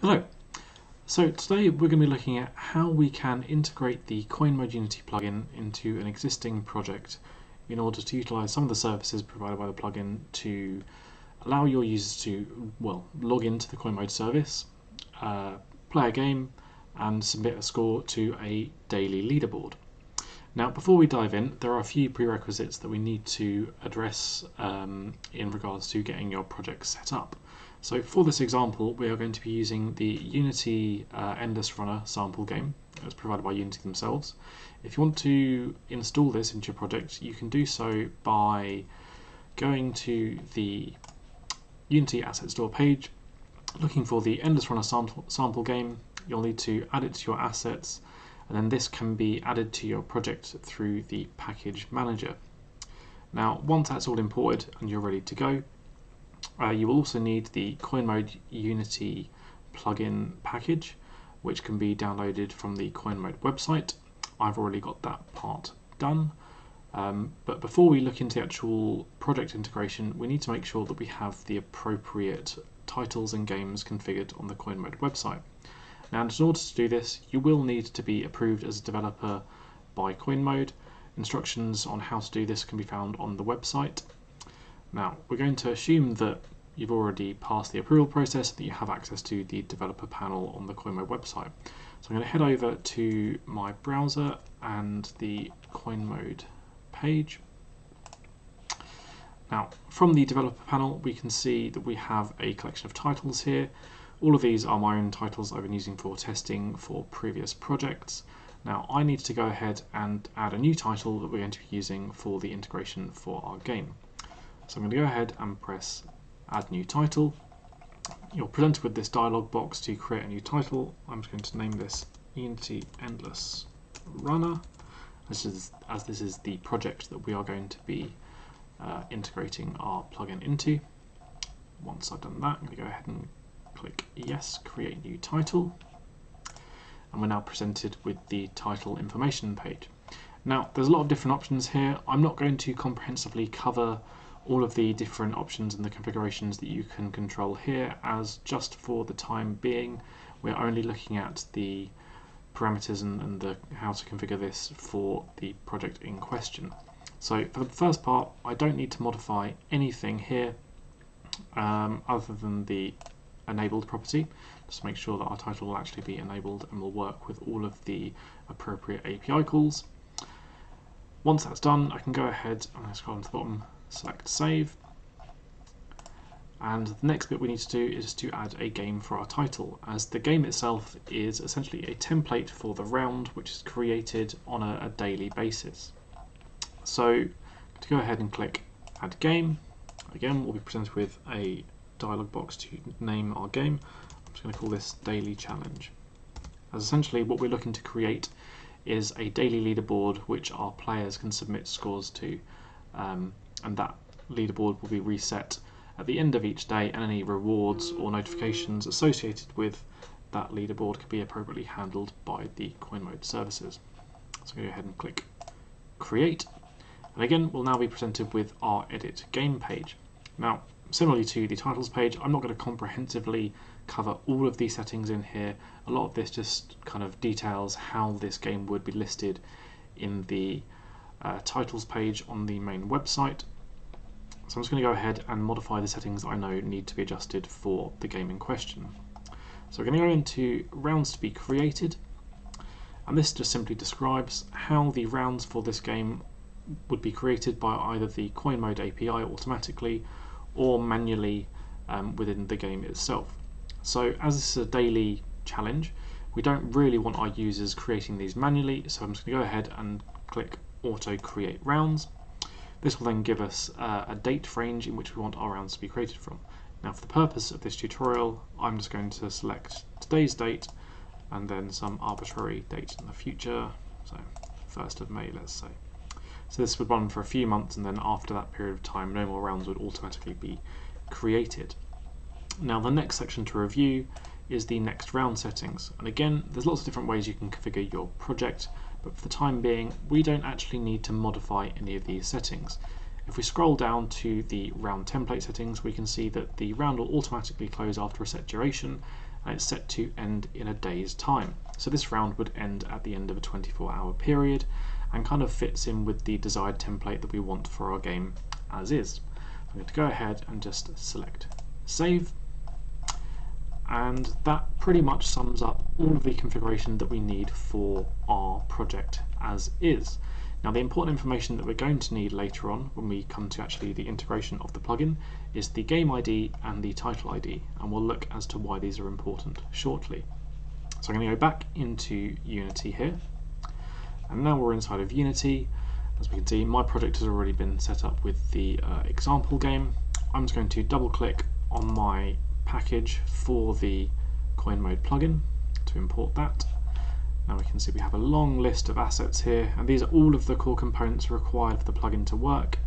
Hello. So today we're going to be looking at how we can integrate the CoinMode Unity plugin into an existing project in order to utilize some of the services provided by the plugin to allow your users to, log into the CoinMode service, play a game, and submit a score to a daily leaderboard. Now, before we dive in, there are a few prerequisites that we need to address in regards to getting your project set up. So for this example, we are going to be using the Unity Endless Runner sample game that's provided by Unity themselves. If you want to install this into your project, you can do so by going to the Unity Asset Store page, looking for the Endless Runner sample game. You'll need to add it to your assets, and then this can be added to your project through the package manager. Now, once that's all imported and you're ready to go, you will also need the CoinMode Unity plugin package, which can be downloaded from the CoinMode website. I've already got that part done. But before we look into the actual project integration, we need to make sure that we have the appropriate titles and games configured on the CoinMode website. Now, in order to do this, you will need to be approved as a developer by CoinMode. Instructions on how to do this can be found on the website. Now, we're going to assume that you've already passed the approval process, that you have access to the developer panel on the CoinMode website. So I'm going to head over to my browser and the CoinMode page. Now, from the developer panel, we can see that we have a collection of titles here. All of these are my own titles I've been using for testing for previous projects. Now, I need to go ahead and add a new title that we're going to be using for the integration for our game. So I'm going to go ahead and press Add New Title. You're presented with this dialog box to create a new title. I'm just going to name this Unity Endless Runner, as this is the project that we are going to be integrating our plugin into. Once I've done that, I'm going to go ahead and click Yes, Create New Title. And we're now presented with the title information page. Now, there's a lot of different options here. I'm not going to comprehensively cover all of the different options and the configurations that you can control here, as just for the time being, we're only looking at the parameters and how to configure this for the project in question. So for the first part, I don't need to modify anything here other than the enabled property, just to make sure that our title will actually be enabled and will work with all of the appropriate API calls. Once that's done, I can go ahead and scroll to the bottom, select Save, and the next bit we need to do is to add a game for our title, as the game itself is essentially a template for the round which is created on a daily basis. So to go ahead and click Add Game, again we'll be presented with a dialog box to name our game. I'm just going to call this Daily Challenge, as essentially what we're looking to create is a daily leaderboard which our players can submit scores to, and that leaderboard will be reset at the end of each day, and any rewards or notifications associated with that leaderboard can be appropriately handled by the CoinMode services. So go ahead and click Create, and again we'll now be presented with our Edit Game page. Now, similarly to the titles page, I'm not going to comprehensively cover all of these settings in here. A lot of this just kind of details how this game would be listed in the titles page on the main website. So I'm just going to go ahead and modify the settings that I know need to be adjusted for the game in question. So we're going to go into rounds to be created, and this just simply describes how the rounds for this game would be created by either the CoinMode API automatically or manually within the game itself. So as this is a daily challenge, we don't really want our users creating these manually, so I'm just going to go ahead and click Auto Create Rounds. This will then give us a date range in which we want our rounds to be created from. Now, for the purpose of this tutorial, I'm just going to select today's date and then some arbitrary date in the future, so 1st of May, let's say. So this would run for a few months, and then after that period of time, no more rounds would automatically be created. Now, the next section to review is the next round settings. And again, there's lots of different ways you can configure your project, but for the time being, we don't actually need to modify any of these settings. If we scroll down to the round template settings, we can see that the round will automatically close after a set duration, and it's set to end in a day's time. So this round would end at the end of a 24-hour period and kind of fits in with the desired template that we want for our game as is. I'm going to go ahead and just select save, and that pretty much sums up all of the configuration that we need for our project as is. Now, the important information that we're going to need later on when we come to actually the integration of the plugin is the game ID and the title ID, and we'll look as to why these are important shortly. So I'm going to go back into Unity here, and now we're inside of Unity. As we can see, my project has already been set up with the example game. I'm just going to double click on my package for the CoinMode plugin to import that. Now we can see we have a long list of assets here, and these are all of the core components required for the plugin to work.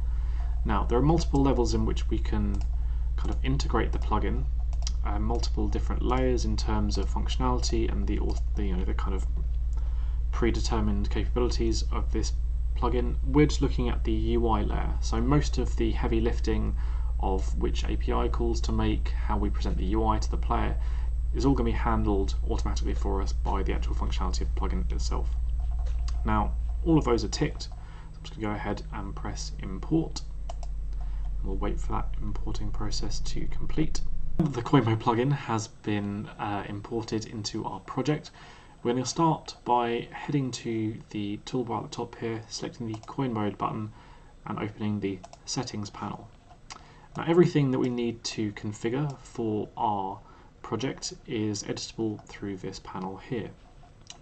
Now, there are multiple levels in which we can kind of integrate the plugin, multiple different layers in terms of functionality and the kind of predetermined capabilities of this plugin. We're just looking at the UI layer, so most of the heavy lifting of which API calls to make, how we present the UI to the player, is all going to be handled automatically for us by the actual functionality of the plugin itself. Now, all of those are ticked, so I'm just going to go ahead and press import. We'll wait for that importing process to complete. The CoinMode plugin has been imported into our project. We're going to start by heading to the toolbar at the top here, selecting the CoinMode button and opening the settings panel. Now, everything that we need to configure for our project is editable through this panel here.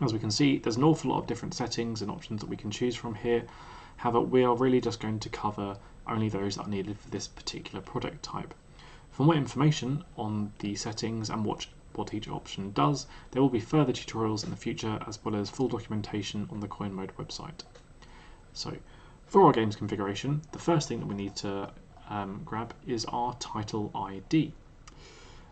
As we can see, there's an awful lot of different settings and options that we can choose from here. However, we are really just going to cover only those that are needed for this particular project type. For more information on the settings and what each option does, there will be further tutorials in the future, as well as full documentation on the CoinMode website. So, for our game's configuration, the first thing that we need to grab is our title ID.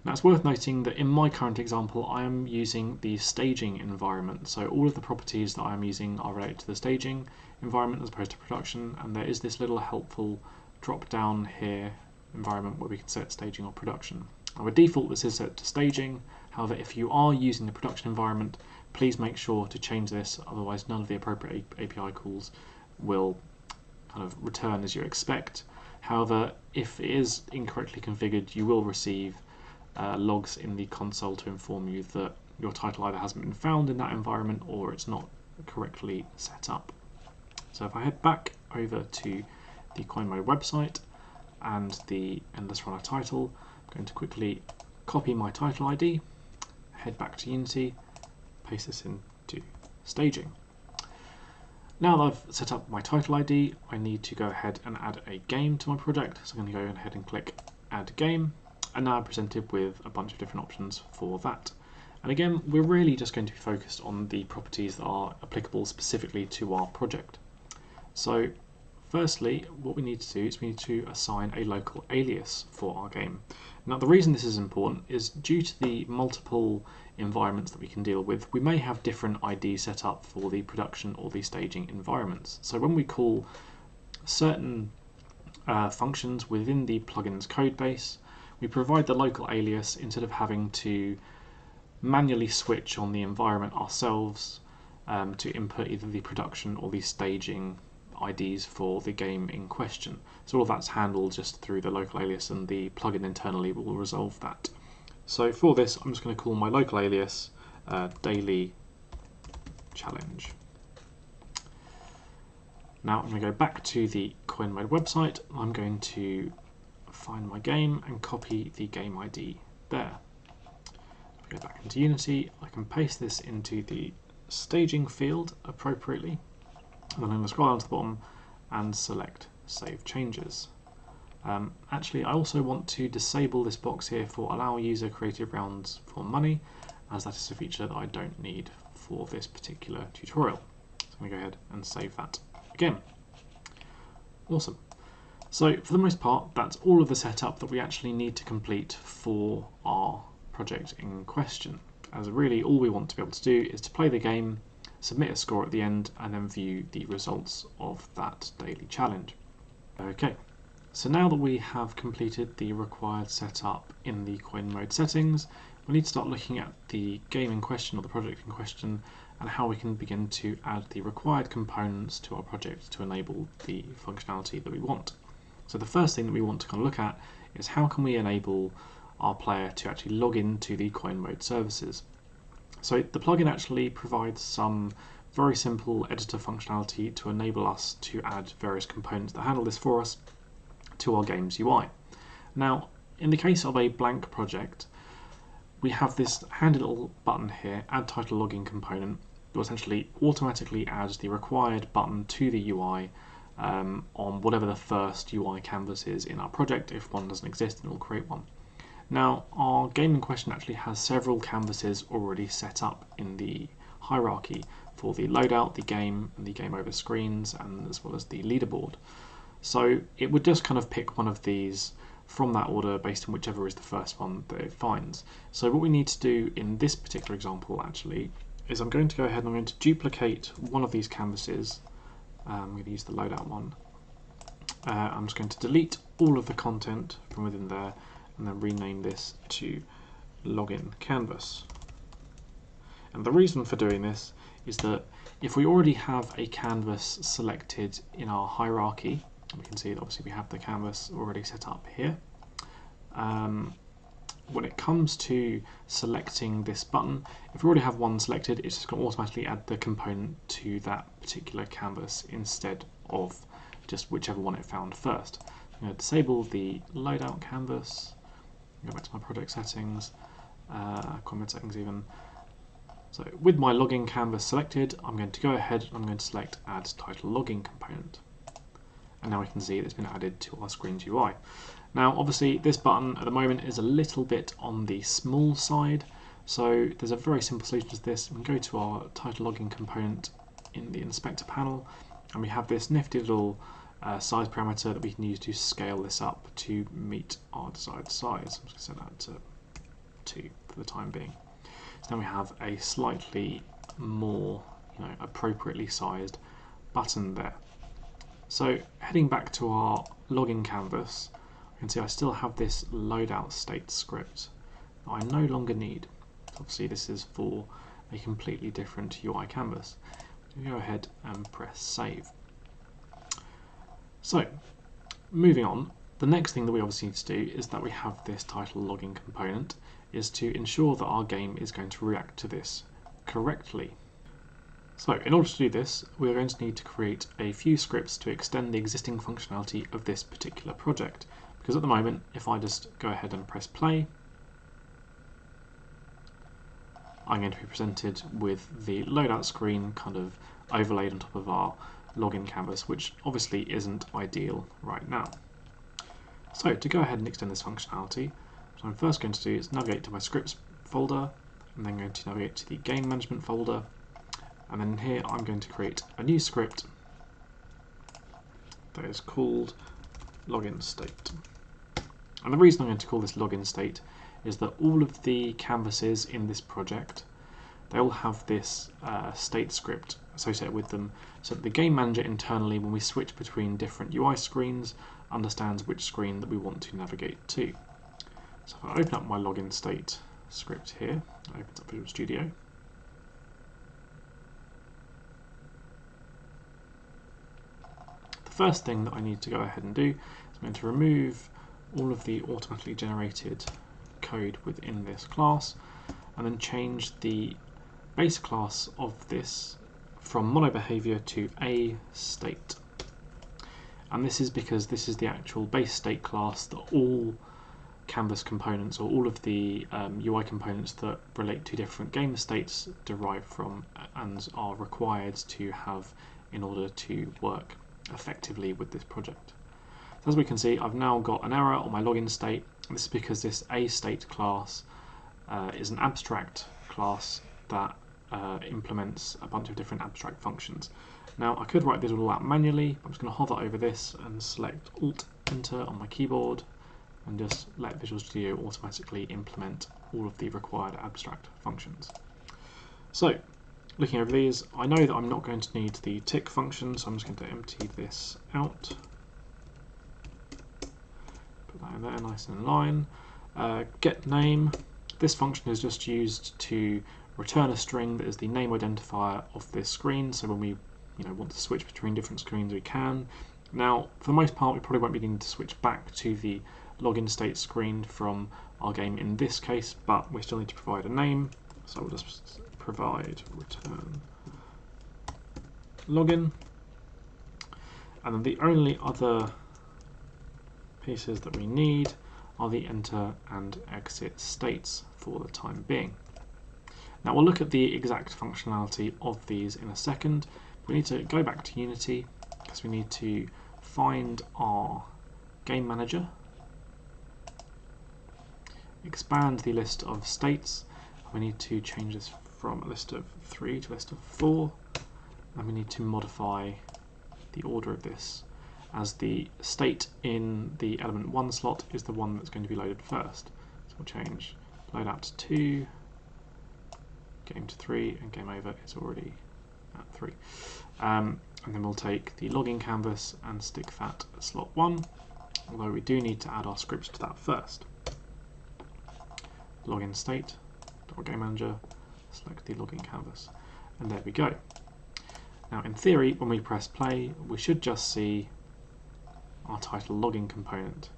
Now, it's worth noting that in my current example I am using the staging environment, so all of the properties that I am using are related to the staging environment as opposed to production, and there is this little helpful drop down here environment where we can set staging or production. Now, by default this is set to staging. However, if you are using the production environment, please make sure to change this, otherwise none of the appropriate API calls will kind of return as you expect. However, if it is incorrectly configured, you will receive logs in the console to inform you that your title either hasn't been found in that environment or it's not correctly set up. So if I head back over to the CoinMode website and the Endless Runner title, I'm going to quickly copy my title ID, head back to Unity, paste this into staging. Now that I've set up my title ID, I need to go ahead and add a game to my project. So I'm going to go ahead and click Add Game, and now I'm presented with a bunch of different options for that. And again, we're really just going to be focused on the properties that are applicable specifically to our project. So firstly, what we need to do is we need to assign a local alias for our game. Now, the reason this is important is due to the multiple environments that we can deal with, we may have different IDs set up for the production or the staging environments. So when we call certain functions within the plugin's code base, we provide the local alias instead of having to manually switch on the environment ourselves to input either the production or the staging IDs for the game in question. So all of that's handled just through the local alias, and the plugin internally will resolve that. So for this, I'm just going to call my local alias Daily Challenge. Now I'm going to go back to the CoinMode website. I'm going to find my game and copy the game ID there. Go back into Unity, I can paste this into the staging field appropriately, and then I'm going to scroll down to the bottom and select Save Changes. Actually, I also want to disable this box here for Allow User Creative Rounds for Money, as that is a feature that I don't need for this particular tutorial. So I'm going to go ahead and save that again. Awesome. So for the most part, that's all of the setup that we actually need to complete for our project in question, as really all we want to be able to do is to play the game, submit a score at the end, and then view the results of that daily challenge. Okay, so now that we have completed the required setup in the CoinMode settings, we need to start looking at the game in question or the project in question and how we can begin to add the required components to our project to enable the functionality that we want. So the first thing that we want to kind of look at is how can we enable our player to actually log into the CoinMode services. So the plugin actually provides some very simple editor functionality to enable us to add various components that handle this for us to our game's UI. Now, in the case of a blank project, we have this handy little button here, Add Title Login Component, that essentially automatically adds the required button to the UI on whatever the first UI canvas is in our project. If one doesn't exist, then we'll create one. Now, our game in question actually has several canvases already set up in the hierarchy for the loadout, the game, and the game over screens, and as well as the leaderboard. So it would just kind of pick one of these from that order based on whichever is the first one that it finds. So what we need to do in this particular example actually is I'm going to go ahead and I'm going to duplicate one of these canvases. I'm going to use the loadout one. I'm just going to delete all of the content from within there and then rename this to login canvas. And the reason for doing this is that if we already have a canvas selected in our hierarchy, we can see that obviously we have the canvas already set up here. When it comes to selecting this button, if we already have one selected, it's just going to automatically add the component to that particular canvas instead of just whichever one it found first. I'm going to disable the loadout canvas, go back to my project settings, CoinMode settings even. So with my login canvas selected, I'm going to go ahead and I'm going to select Add Title Login Component. And now we can see that it's been added to our screen's UI. Now obviously this button at the moment is a little bit on the small side, so there's a very simple solution to this. We can go to our title login component in the inspector panel and we have this nifty little size parameter that we can use to scale this up to meet our desired size. I'm just going to set that to 2 for the time being. So then we have a slightly more appropriately sized button there. So heading back to our login canvas, you can see I still have this loadout state script that I no longer need. So obviously this is for a completely different UI canvas. We go ahead and press save. So moving on, the next thing that we obviously need to do is that we have this title login component is to ensure that our game is going to react to this correctly. So in order to do this, we're going to need to create a few scripts to extend the existing functionality of this particular project. Because at the moment, if I just go ahead and press play, I'm going to be presented with the loadout screen kind of overlaid on top of our login canvas, which obviously isn't ideal right now. So to go ahead and extend this functionality, what I'm first going to do is navigate to my scripts folder, and then going to navigate to the game management folder. And then here I'm going to create a new script that is called login state. And the reason I'm going to call this login state is that all of the canvases in this project, they all have this state script associated with them, so that the game manager internally, when we switch between different UI screens, understands which screen that we want to navigate to. So if I open up my login state script here, it opens up Visual Studio. The first thing that I need to go ahead and do is I'm going to remove all of the automatically generated code within this class and then change the base class of this from monobehavior to a state. And this is because this is the actual base state class that all canvas components or all of the UI components that relate to different game states derive from and are required to have in order to work effectively with this project. So as we can see, I've now got an error on my login state. This is because this a state class is an abstract class that implements a bunch of different abstract functions. Now I could write this all out manually, but I'm just going to hover over this and select Alt Enter on my keyboard and just let Visual Studio automatically implement all of the required abstract functions. So looking over these, I know that I'm not going to need the tick function, so I'm just going to empty this out. Put that in there, nice and in line. Get name, This function is just used to return a string that is the name identifier of this screen, so when we want to switch between different screens we can. Now for the most part we probably won't be needing to switch back to the login state screen from our game in this case, but we still need to provide a name, so we'll just provide return login, and then the only other pieces that we need are the enter and exit states for the time being. Now we'll look at the exact functionality of these in a second. We need to go back to Unity because we need to find our game manager, expand the list of states, and we need to change this from a list of 3 to a list of 4, and we need to modify the order of this, as the state in the element 1 slot is the one that's going to be loaded first. So we'll change loadout to 2, game to 3, and game over is already at 3. And then we'll take the login canvas and stick that at slot 1, although we do need to add our scripts to that first. Login state, game manager, select the login canvas, and there we go. Now in theory, when we press play, we should just see our title login component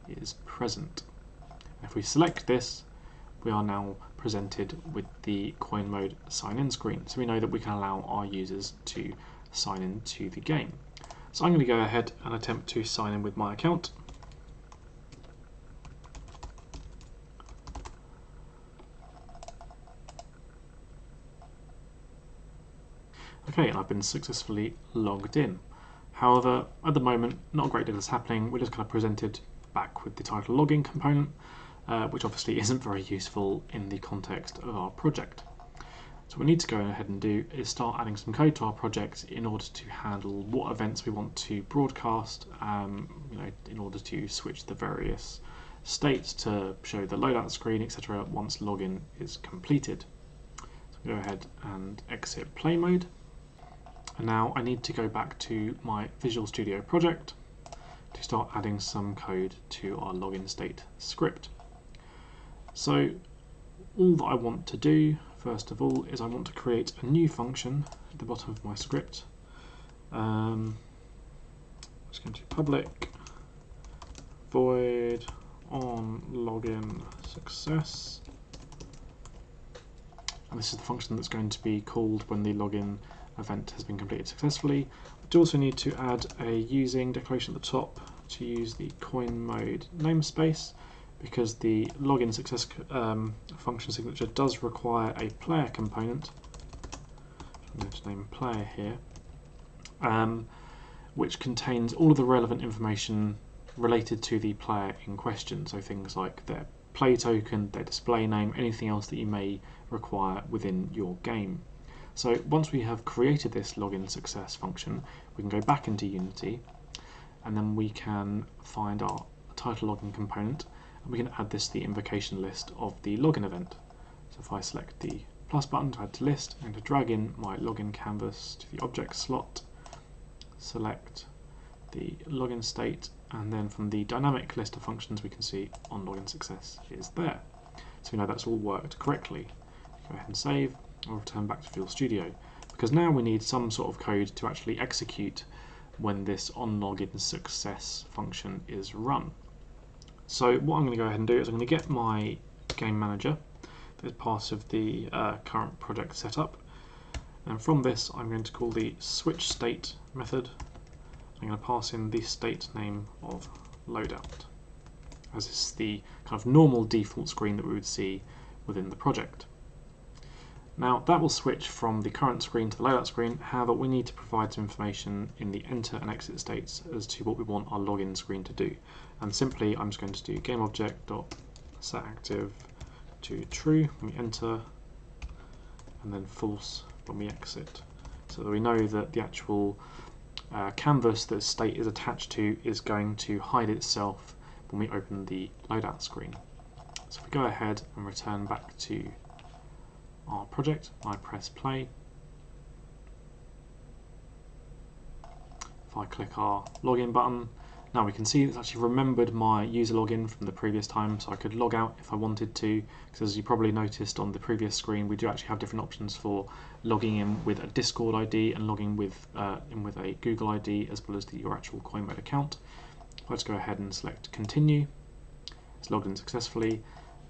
is present. If we select this, we are now presented with the CoinMode sign-in screen, so we know that we can allow our users to sign in to the game. So I'm going to go ahead and attempt to sign in with my account. Okay, and I've been successfully logged in. However, at the moment, not a great deal is happening. We're just kind of presented back with the title login component, which obviously isn't very useful in the context of our project. So what we need to go ahead and do is start adding some code to our project in order to handle what events we want to broadcast, in order to switch the various states to show the loadout screen, etc. once login is completed. So go ahead and exit play mode. And now I need to go back to my Visual Studio project to start adding some code to our login state script. So all that I want to do, first of all, is I want to create a new function at the bottom of my script. I'm just going to public void on login success. And this is the function that's going to be called when the login event has been completed successfully. We do also need to add a using declaration at the top to use the CoinMode namespace, because the login success function signature does require a player component. I'm going to name player here, which contains all of the relevant information related to the player in question, so things like their play token, their display name, anything else that you may require within your game. So once we have created this login success function, we can go back into Unity, and then we can find our title login component, and we can add this to the invocation list of the login event. So if I select the plus button to add to list, I'm going to drag in my login canvas to the object slot, select the login state, and then from the dynamic list of functions we can see on login success is there. So we know that's all worked correctly. Go ahead and save. I'll return back to Visual Studio, because now we need some sort of code to actually execute when this onLogin success function is run. So what I'm going to go ahead and do is I'm going to get my game manager as part of the current project setup, and from this I'm going to call the switch state method. I'm going to pass in the state name of loadout, as this is the kind of normal default screen that we would see within the project. Now that will switch from the current screen to the loadout screen. However, we need to provide some information in the enter and exit states as to what we want our login screen to do. And simply I'm just going to do GameObject.setActive to true when we enter, and then false when we exit, so that we know that the actual canvas that state is attached to is going to hide itself when we open the loadout screen. So if we go ahead and return back to our project, I press play. If I click our login button, Now we can see it's actually remembered my user login from the previous time, so I could log out if I wanted to, because as you probably noticed on the previous screen, we do actually have different options for logging in with a Discord ID and logging in with a Google ID, as well as your actual CoinMode account. Let's go ahead and select continue. It's logged in successfully,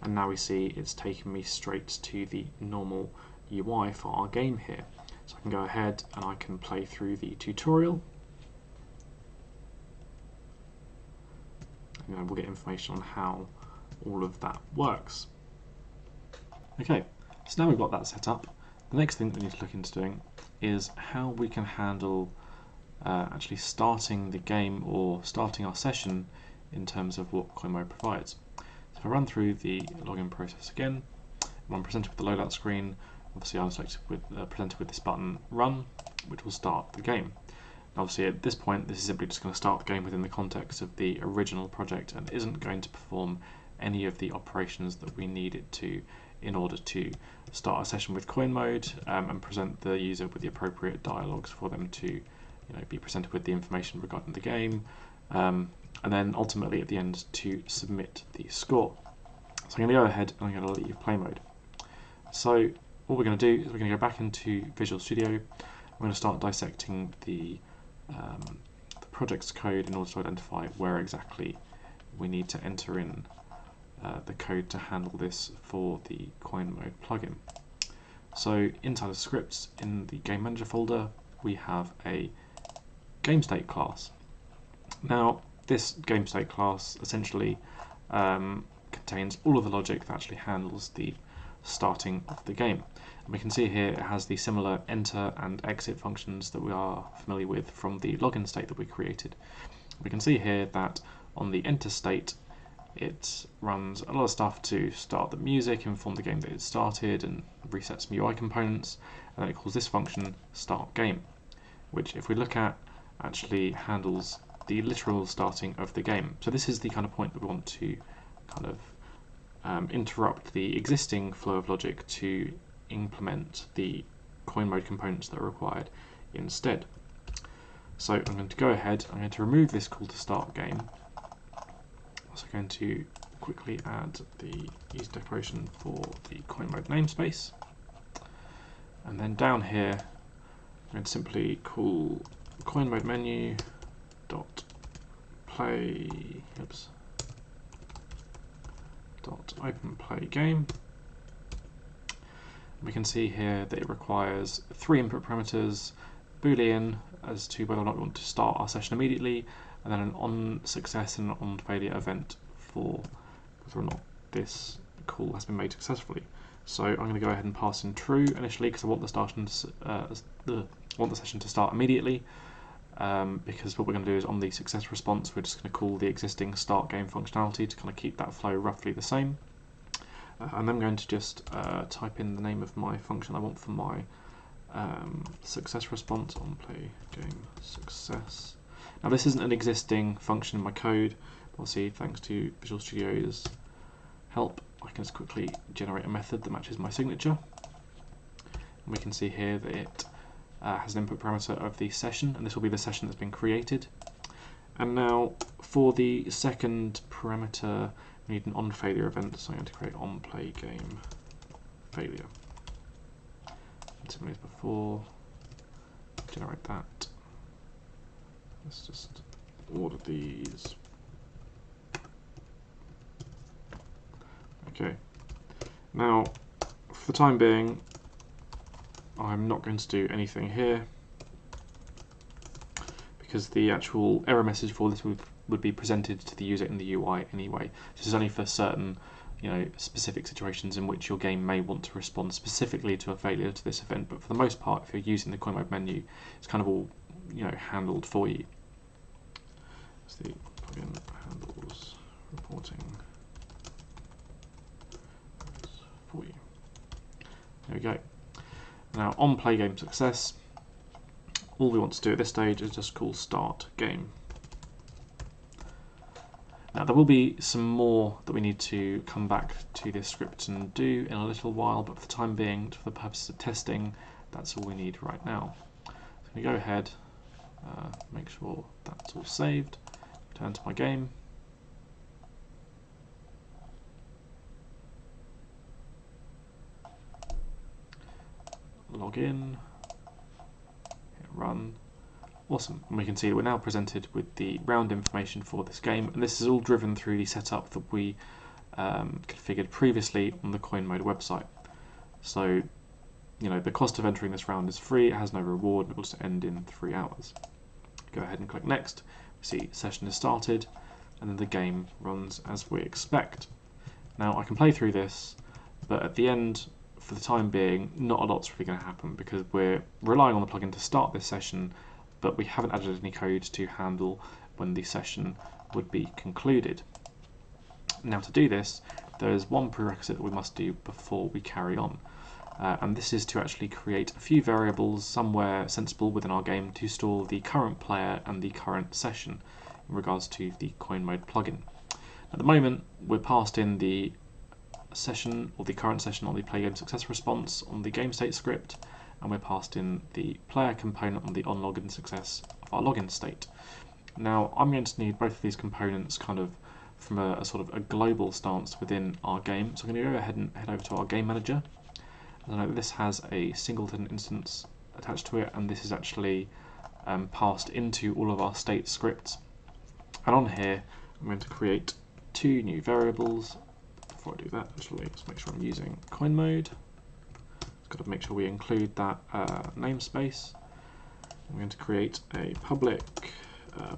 and now we see it's taken me straight to the normal UI for our game here. So I can go ahead and I can play through the tutorial. We'll get information on how all of that works. Okay, so now we've got that set up. The next thing we need to look into doing is how we can handle actually starting the game or starting our session in terms of what CoinMode provides. So if I run through the login process again, when I'm presented with the loadout screen, obviously I'm presented with this button, Run, which will start the game. Obviously at this point this is simply just going to start the game within the context of the original project and isn't going to perform any of the operations that we need it to in order to start a session with CoinMode and present the user with the appropriate dialogues for them to be presented with the information regarding the game, and then ultimately at the end to submit the score. So I'm going to go ahead and I'm going to leave play mode. So what we're going to do is we're going to go back into Visual Studio. We're going to start dissecting the project's code in order to identify where exactly we need to enter in the code to handle this for the CoinMode plugin. So inside of scripts in the Game Manager folder we have a GameState class. Now this GameState class essentially contains all of the logic that actually handles the starting of the game. And we can see here it has the similar enter and exit functions that we are familiar with from the login state that we created. We can see here that on the enter state it runs a lot of stuff to start the music, inform the game that it started, and reset some UI components, and then it calls this function start game, which if we look at actually handles the literal starting of the game. So this is the kind of point that we want to kind of interrupt the existing flow of logic to implement the CoinMode components that are required instead. So I'm going to go ahead, I'm going to remove this call to start game. Also going to quickly add the user declaration for the CoinMode namespace. And then down here, I'm going to simply call CoinMode menu dot play, dot open play game. We can see here that it requires 3 input parameters, Boolean as to whether or not we want to start our session immediately, and then an on success and an on failure event for whether or not this call has been made successfully. So I'm going to go ahead and pass in true initially because I want the session to start immediately. Because what we're going to do is on the success response we're just going to call the existing start game functionality to kind of keep that flow roughly the same. And I'm going to just type in the name of my function I want for my success response on play game success. Now this isn't an existing function in my code, but obviously thanks to Visual Studio's help I can just quickly generate a method that matches my signature. And we can see here that it has an input parameter of the session, and this will be the session that's been created. And now for the second parameter we need an on failure event, so I'm going to create on play game failure. And similarly as before, generate that. Let's just order these. Okay, now for the time being I'm not going to do anything here because the actual error message for this would be presented to the user in the UI anyway. This is only for certain specific situations in which your game may want to respond specifically to a failure to this event, but for the most part if you're using the CoinMode menu it's kind of all handled for you. So the plugin handles reporting for you. There we go. Now on play game success, all we want to do at this stage is just call start game. Now there will be some more that we need to come back to this script and do in a little while, but for the time being, for the purposes of testing, that's all we need right now. So we go ahead, make sure that's all saved, Return to my game. Log in. Hit run. Awesome. And we can see we're now presented with the round information for this game, and this is all driven through the setup that we configured previously on the CoinMode website. So, you know, the cost of entering this round is free, it has no reward, and it will just end in 3 hours. Go ahead and click next. We see session is started, and then the game runs as we expect. Now I can play through this, but at the end, for the time being, not a lot's really going to happen because we're relying on the plugin to start this session, but we haven't added any code to handle when the session would be concluded. Now to do this, there is one prerequisite that we must do before we carry on, and this is to actually create a few variables somewhere sensible within our game to store the current player and the current session in regards to the CoinMode plugin. At the moment, we're passed in the session or the current session on the play game success response on the game state script, and we're passed in the player component on the on login success of our login state. Now I'm going to need both of these components kind of from a sort of a global stance within our game, so I'm going to go ahead and head over to our game manager. As I know, this has a singleton instance attached to it, and this is actually passed into all of our state scripts. And on here I'm going to create 2 new variables. Before I do that, actually, let's make sure I'm using CoinMode. Got to make sure we include that namespace. I'm going to create a public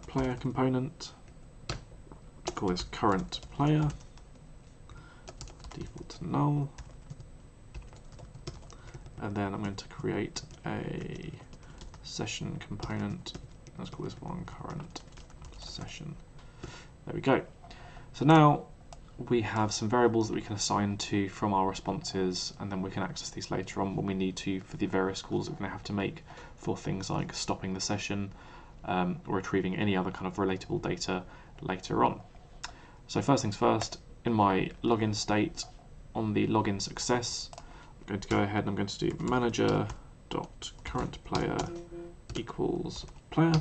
player component. Call this current player. Default to null. And then I'm going to create a session component. Let's call this one current session. There we go. So now we have some variables that we can assign to from our responses, and then we can access these later on when we need to for the various calls that we're going to have to make for things like stopping the session or retrieving any other kind of relatable data later on. So first things first, in my login state on the login success, I'm going to go ahead and I'm going to do manager.currentPlayer equals player.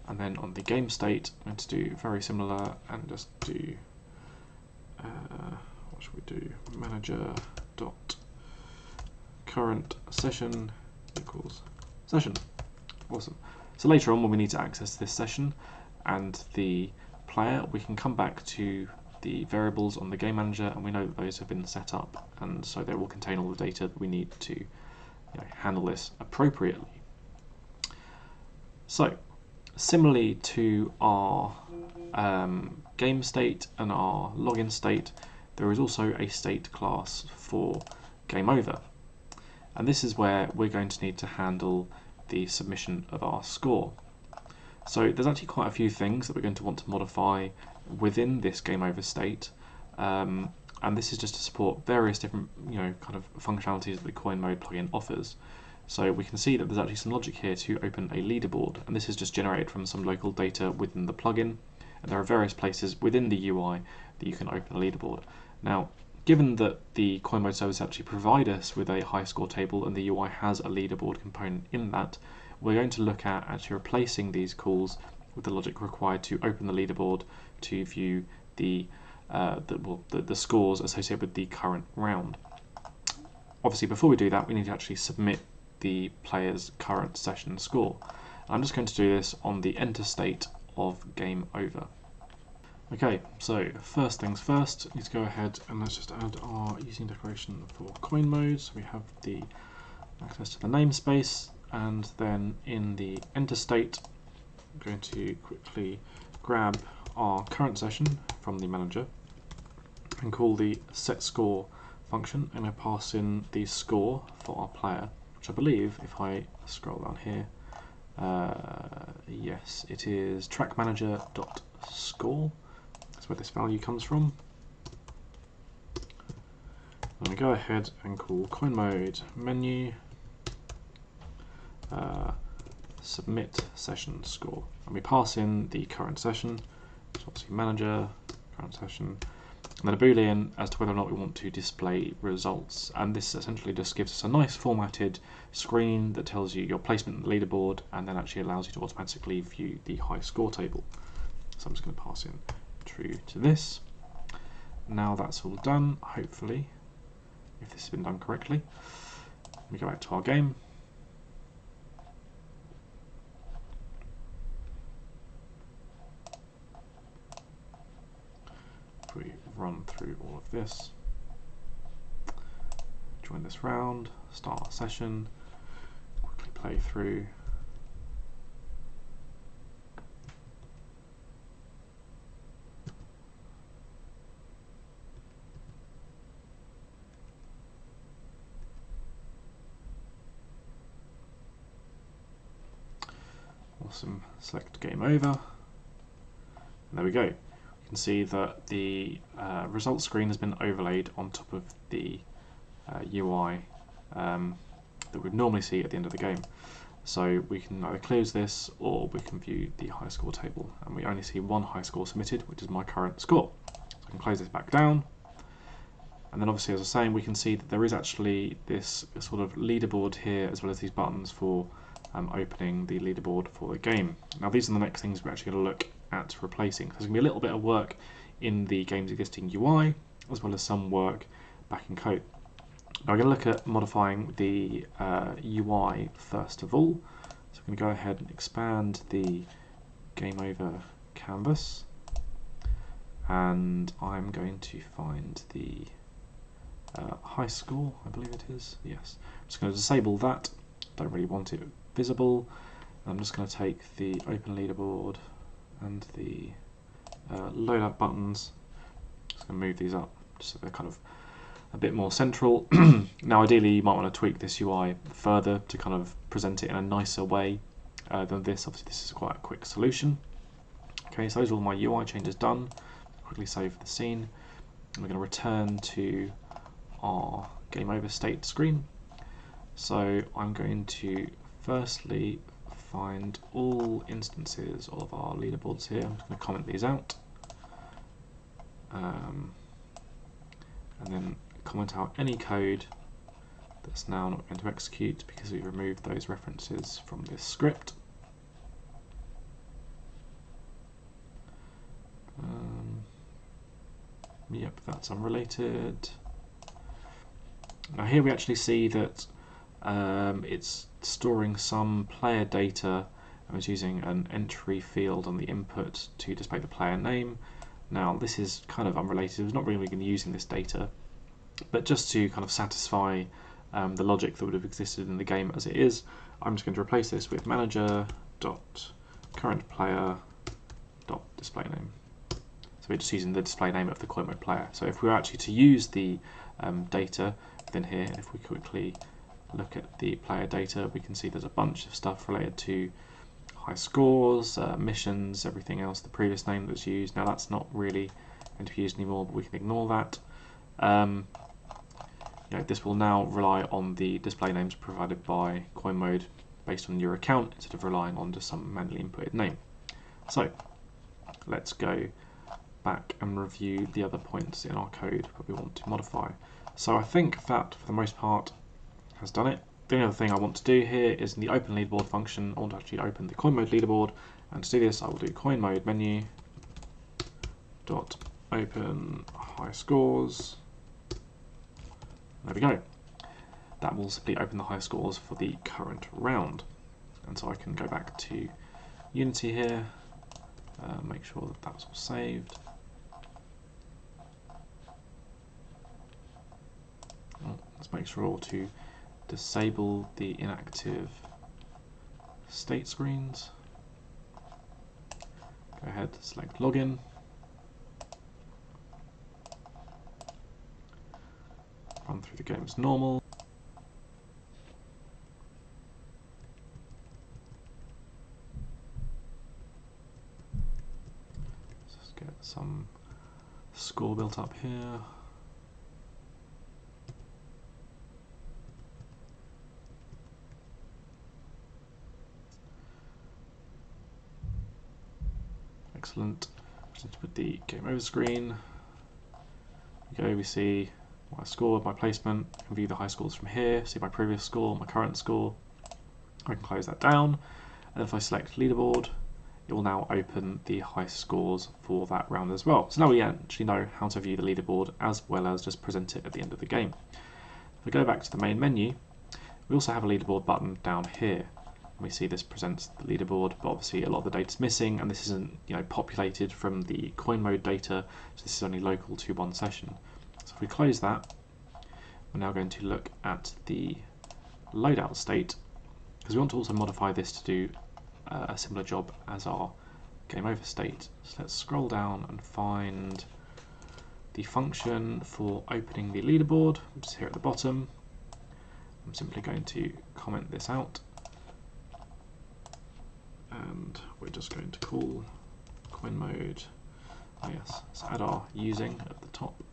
And then on the game state, I'm going to do very similar and just do, what should we do? Manager.current session equals session. Awesome. So later on when we need to access this session and the player, we can come back to the variables on the game manager, and we know that those have been set up, and so they will contain all the data that we need to handle this appropriately. So similarly to our game state and our login state, there is also a state class for game over, and this is where we're going to need to handle the submission of our score. So there's actually quite a few things that we're going to want to modify within this game over state, and this is just to support various different kind of functionalities that the CoinMode plugin offers. So we can see that there's actually some logic here to open a leaderboard, and this is just generated from some local data within the plugin, and there are various places within the UI that you can open a leaderboard. Now, given that the CoinMode service actually provide us with a high score table and the UI has a leaderboard component in that, we're going to look at actually replacing these calls with the logic required to open the leaderboard to view the scores associated with the current round. Obviously, before we do that, we need to actually submit the player's current session score. I'm just going to do this on the enter state of game over. Okay, so first things first, let's go ahead and let's just add our using declaration for CoinMode. So we have the access to the namespace, and then in the enter state, I'm going to quickly grab our current session from the manager and call the setScore function, and I pass in the score for our player, which I believe, if I scroll down here, yes, it is trackmanager.score. That's where this value comes from. I'm going to go ahead and call CoinMode menu submit session score, and we pass in the current session, so obviously manager, current session, and then a boolean as to whether or not we want to display results, and this essentially just gives us a nice formatted screen that tells you your placement in the leaderboard and then actually allows you to automatically view the high score table. So I'm just going to pass in true to this. Now that's all done, hopefully, if this has been done correctly. We go back to our game. If we run through all of this, join this round, start our session, quickly play through. Awesome, select game over, and there we go. You can see that the results screen has been overlaid on top of the UI that we'd normally see at the end of the game. So we can either close this or we can view the high score table, and we only see one high score submitted, which is my current score. So I can close this back down, and then obviously, as I was saying, we can see that there is actually this sort of leaderboard here, as well as these buttons for opening the leaderboard for the game. Now these are the next things we're actually going to look at replacing. So there's going to be a little bit of work in the game's existing UI, as well as some work back in code. Now I'm going to look at modifying the UI first of all. So I'm going to go ahead and expand the game over canvas, and I'm going to find the high score, I believe it is. Yes, I'm just going to disable that. Don't really want it visible. I'm just going to take the open leaderboard and the loadout buttons. Just going to move these up just so they're kind of a bit more central. Now ideally you might want to tweak this UI further to kind of present it in a nicer way than this. Obviously this is quite a quick solution. Okay, so those are all my UI changes done. Quickly save the scene. And we're going to return to our game over state screen. So I'm going to firstly find all instances of our leaderboards here. I'm just going to comment these out, and then comment out any code that's now not going to execute because we removed those references from this script. Yep, that's unrelated. Now here we actually see that it's storing some player data, and it's using an entry field on the input to display the player name. Now this is kind of unrelated, it's not really going to be using this data, but just to kind of satisfy the logic that would have existed in the game as it is, I'm just going to replace this with manager.currentPlayer.displayName. So we're just using the display name of the CoinMode player. So if we were actually to use the data within here, and if we quickly look at the player data, we can see there's a bunch of stuff related to high scores, missions, everything else, the previous name that was used. Now that's not really going to be used anymore, but we can ignore that. This will now rely on the display names provided by CoinMode based on your account, instead of relying on just some manually inputted name. So let's go back and review the other points in our code that we want to modify. So I think that for the most part has done it. The only other thing I want to do here is in the open leaderboard function, I want to actually open the CoinMode leaderboard, and to do this I will do CoinMode menu dot open high scores. There we go. That will simply open the high scores for the current round. And so I can go back to Unity here, make sure that that's all saved. Let's make sure to disable the inactive state screens. Go ahead, select login. Run through the game as normal. Let's get some score built up here. Excellent. Just with the game over screen. We see what I scored, my placement. I can view the high scores from here, see my previous score, my current score. I can close that down, and if I select leaderboard, it will now open the high scores for that round as well. So now we actually know how to view the leaderboard as well as just present it at the end of the game. If we go back to the main menu, we also have a leaderboard button down here. We see this presents the leaderboard, but obviously a lot of the data is missing, and this isn't populated from the CoinMode data, so this is only local to one session. So if we close that, we're now going to look at the loadout state, because we want to also modify this to do a similar job as our game over state. So let's scroll down and find the function for opening the leaderboard, which is here at the bottom. I'm simply going to comment this out, and we're just going to call CoinMode, oh yes, let's add our using at the top.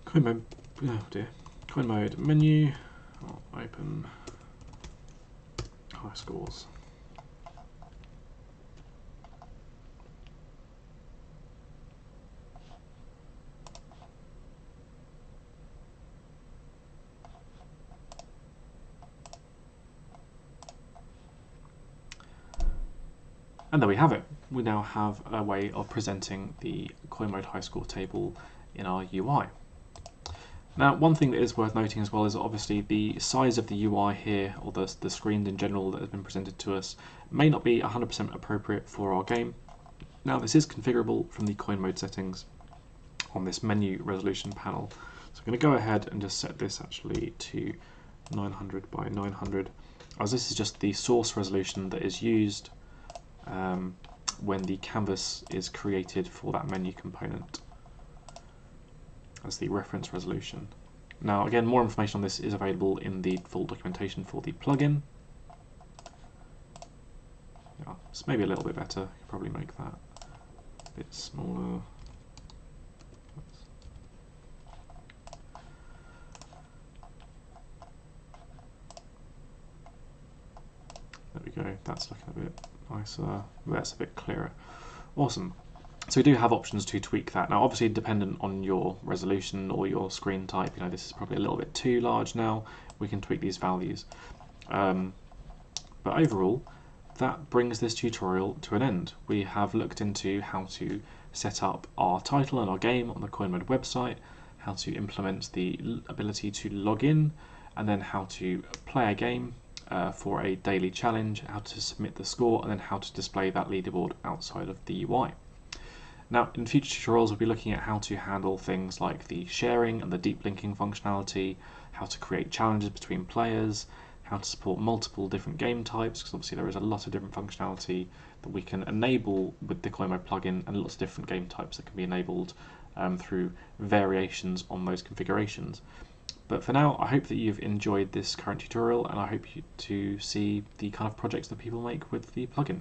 CoinMode, oh dear, CoinMode menu, I'll open high scores. And there we have it. We now have a way of presenting the CoinMode high score table in our UI. Now, one thing that is worth noting as well is obviously the size of the UI here, or the screens in general that has been presented to us, may not be 100% appropriate for our game. Now, this is configurable from the CoinMode settings on this menu resolution panel. So I'm going to go ahead and just set this actually to 900 by 900, as this is just the source resolution that is used when the canvas is created for that menu component as the reference resolution. Now again, more information on this is available in the full documentation for the plugin. Yeah, it's maybe a little bit better, could probably make that a bit smaller. There we go, that's looking a bit nicer, that's a bit clearer. Awesome. So we do have options to tweak that. Now obviously dependent on your resolution or your screen type, this is probably a little bit too large now, we can tweak these values. But overall, that brings this tutorial to an end. We have looked into how to set up our title and our game on the CoinMode website, how to implement the ability to log in, and then how to play a game for a daily challenge, how to submit the score, and then how to display that leaderboard outside of the UI. Now, in future tutorials, we'll be looking at how to handle things like the sharing and the deep linking functionality, how to create challenges between players, how to support multiple different game types, because obviously there is a lot of different functionality that we can enable with the CoinMode plugin, and lots of different game types that can be enabled through variations on those configurations. But for now, I hope that you've enjoyed this current tutorial, and I hope to see the kind of projects that people make with the plugin.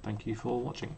Thank you for watching.